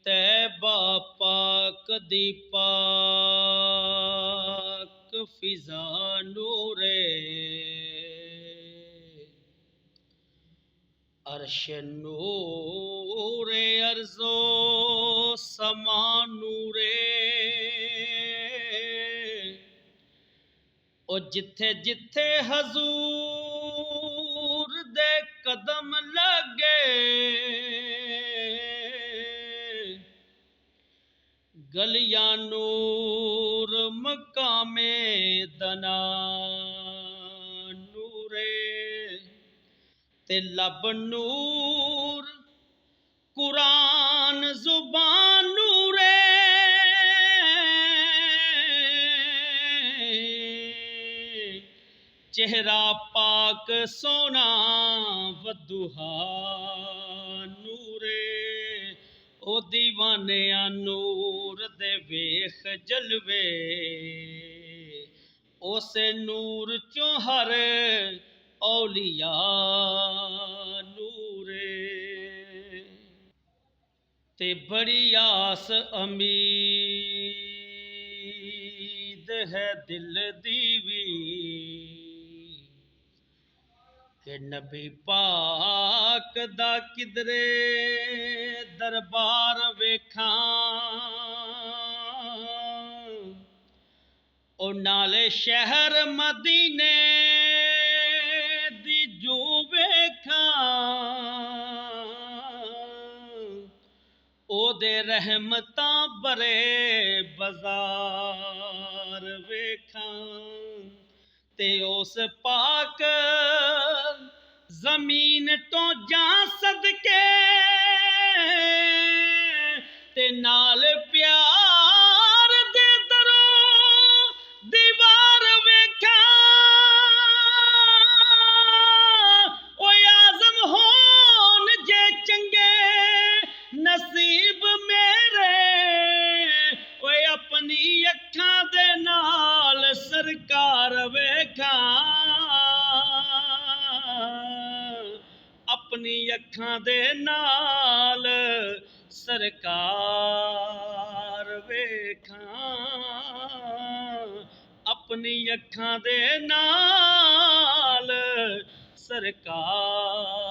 ਤੈਬਾ ਪਾਕ ਦੀ ਪਾਕ ਫਿਜ਼ਾ ਨੂਰੇ अर्श नूरे अर्ज़ो समा नूरे ओ जिथे जिथे हजूर दे कदम लगे गलियां नूर मकामे दना ते लब नूर कुरान जुबान नूरे चेहरा पाक सोना वदुहा नूरे ओ दीवाने नूर दे वेख जलवे उसे नूर चों हर औलिया नूरे ते बड़ी आस उम्मीद है दिल दी भी कि नबी पाक दा किधरे दरबार वेखां ओ नाले शहर मदीने दी जो वेखां ओदे रहमतां भरे बाजार वेखां ते उस पाक जमीन तो जा सदके ते नाल प्यार दे दरो दीवार वेखां ओ आज़म होन जे चंगे नसीब मेरे ओ अपनी अखां दे नाल सरकार वेखां अपनी अखां दे नाल सरकार वेखां अपनी अखां दे नाल सरकार